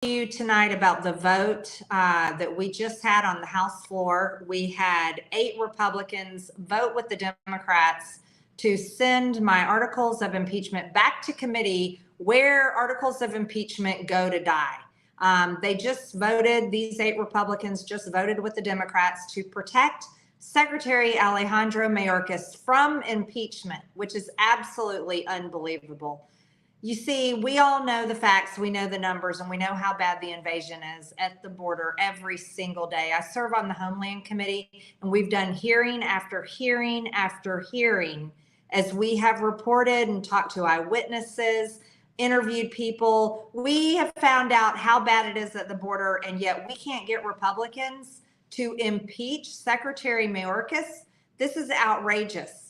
you tonight about the vote that we just had on the House floor. We had 8 Republicans vote with the Democrats to send my articles of impeachment back to committee, where articles of impeachment go to die. They just voted, these 8 Republicans just voted with the Democrats to protect Secretary Alejandro Mayorkas from impeachment, which is absolutely unbelievable. You see, we all know the facts, we know the numbers, and we know how bad the invasion is at the border every single day. I serve on the Homeland Committee, and we've done hearing after hearing after hearing as we have reported and talked to eyewitnesses, interviewed people. We have found out how bad it is at the border, and yet we can't get Republicans to impeach Secretary Mayorkas. This is outrageous.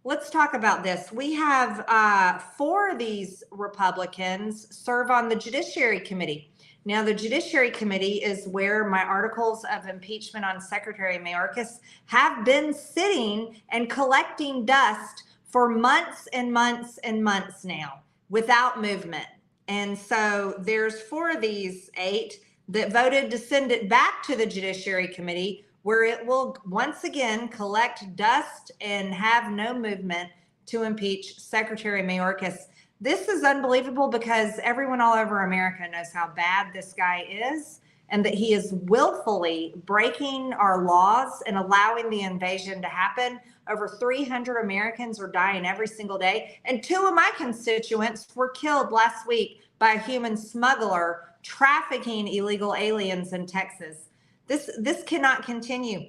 Let's talk about this. We have 4 of these Republicans serve on the Judiciary Committee. Now, the Judiciary Committee is where my articles of impeachment on Secretary Mayorkas have been sitting and collecting dust for months and months and months now without movement. And so there's 4 of these 8 that voted to send it back to the Judiciary Committee, where it will once again collect dust and have no movement to impeach Secretary Mayorkas. This is unbelievable because everyone all over America knows how bad this guy is and that he is willfully breaking our laws and allowing the invasion to happen. Over 300 Americans are dying every single day. And 2 of my constituents were killed last week by a human smuggler trafficking illegal aliens in Texas. This cannot continue.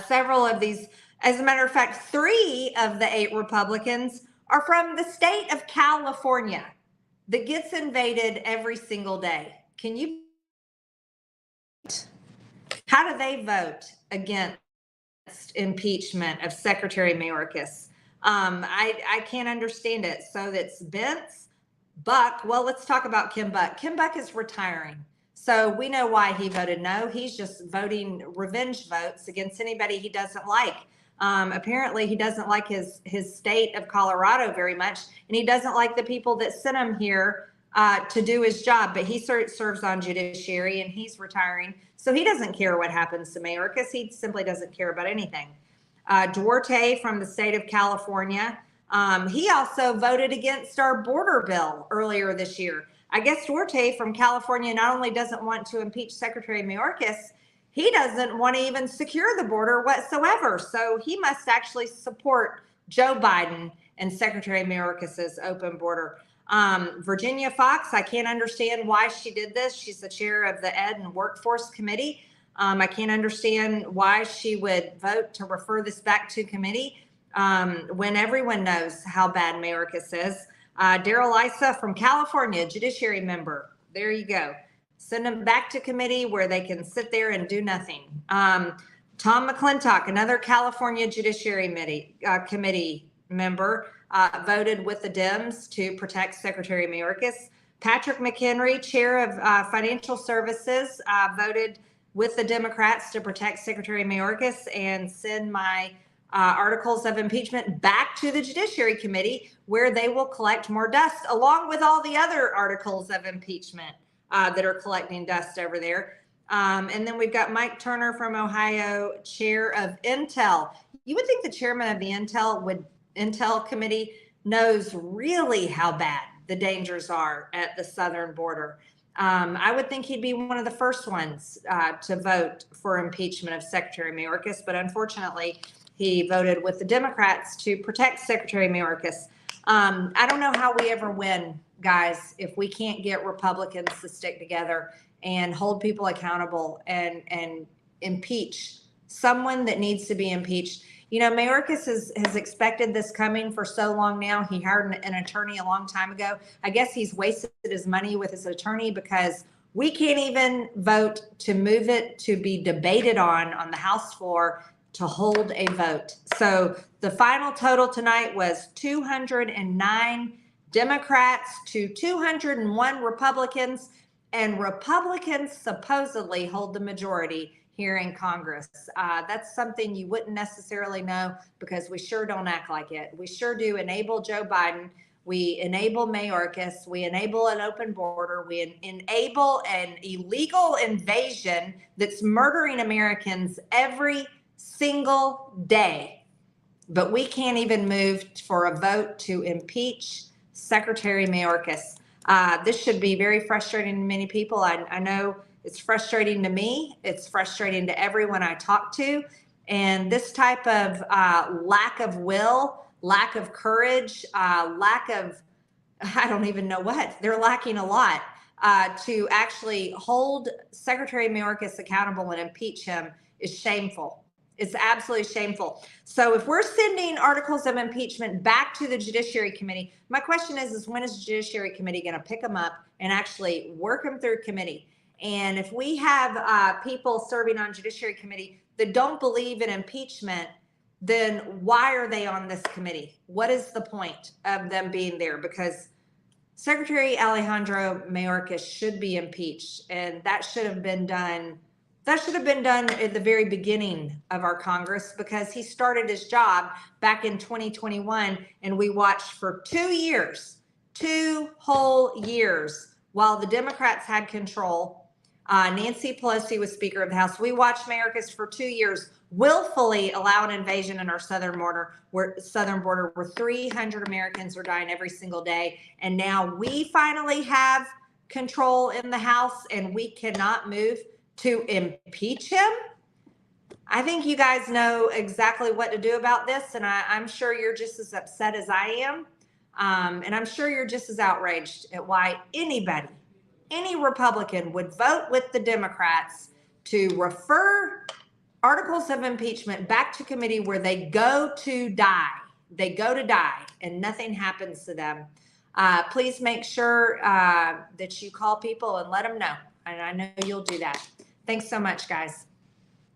Several of these, as a matter of fact, 3 of the 8 Republicans are from the state of California that gets invaded every single day. Can you? How do they vote against impeachment of Secretary Mayorkas? I can't understand it. So that's Bentz, Buck. Well, let's talk about Kim Buck. Kim Buck is retiring. So we know why he voted no. He's just voting revenge votes against anybody he doesn't like. Apparently, he doesn't like his state of Colorado very much, and he doesn't like the people that sent him here to do his job. But he serves on judiciary, and he's retiring, so he doesn't care what happens to Mayorkas. He simply doesn't care about anything. Duarte from the state of California, he also voted against our border bill earlier this year. I guess Duarte from California not only doesn't want to impeach Secretary Mayorkas, he doesn't want to even secure the border whatsoever. So he must actually support Joe Biden and Secretary Mayorkas's open border. Virginia Foxx, I can't understand why she did this. She's the chair of the Ed and Workforce Committee. I can't understand why she would vote to refer this back to committee when everyone knows how bad Mayorkas is. Issa from California, judiciary member. There you go. Send them back to committee where they can sit there and do nothing. Tom McClintock, another California judiciary committee member, voted with the Dems to protect Secretary Mayorkas. Patrick McHenry, chair of financial services, voted with the Democrats to protect Secretary Mayorkas and send my articles of impeachment back to the Judiciary Committee, where they will collect more dust, along with all the other articles of impeachment that are collecting dust over there. And then we've got Mike Turner from Ohio, chair of Intel. You would think the chairman of the Intel Committee knows really how bad the dangers are at the southern border. I would think he'd be one of the first ones to vote for impeachment of Secretary Mayorkas, but unfortunately, he voted with the Democrats to protect Secretary Mayorkas. I don't know how we ever win, guys, if we can't get Republicans to stick together and hold people accountable and impeach someone that needs to be impeached. You know, Mayorkas has expected this coming for so long now. He hired an attorney a long time ago. I guess he's wasted his money with his attorney because we can't even vote to move it to be debated on the House floor to hold a vote. So the final total tonight was 209 Democrats to 201 Republicans, and Republicans supposedly hold the majority here in Congress. That's something you wouldn't necessarily know because we sure don't act like it. We sure do enable Joe Biden. We enable Mayorkas. We enable an open border. We enable an illegal invasion that's murdering Americans every single day. But we can't even move for a vote to impeach Secretary Mayorkas. This should be very frustrating to many people. I know it's frustrating to me. It's frustrating to everyone I talk to. And this type of lack of will, lack of courage, lack of, I don't even know what, they're lacking a lot to actually hold Secretary Mayorkas accountable and impeach him is shameful. It's absolutely shameful. So if we're sending articles of impeachment back to the Judiciary Committee, my question is when is the Judiciary Committee going to pick them up and actually work them through committee? And if we have people serving on Judiciary Committee that don't believe in impeachment, then why are they on this committee? What is the point of them being there? Because Secretary Alejandro Mayorkas should be impeached, and that should have been done. That should have been done at the very beginning of our Congress, because he started his job back in 2021, and we watched for 2 years, 2 whole years, while the Democrats had control. Nancy Pelosi was Speaker of the House. We watched Mayorkas for 2 years willfully allow an invasion in our southern border, where 300 Americans are dying every single day. And now we finally have control in the House, and we cannot move to impeach him. I think you guys know exactly what to do about this, and I'm sure you're just as upset as I am. And I'm sure you're just as outraged at why anybody, any Republican would vote with the Democrats to refer articles of impeachment back to committee where they go to die. They go to die and nothing happens to them. Please make sure that you call people and let them know. And I know you'll do that. Thanks so much, guys.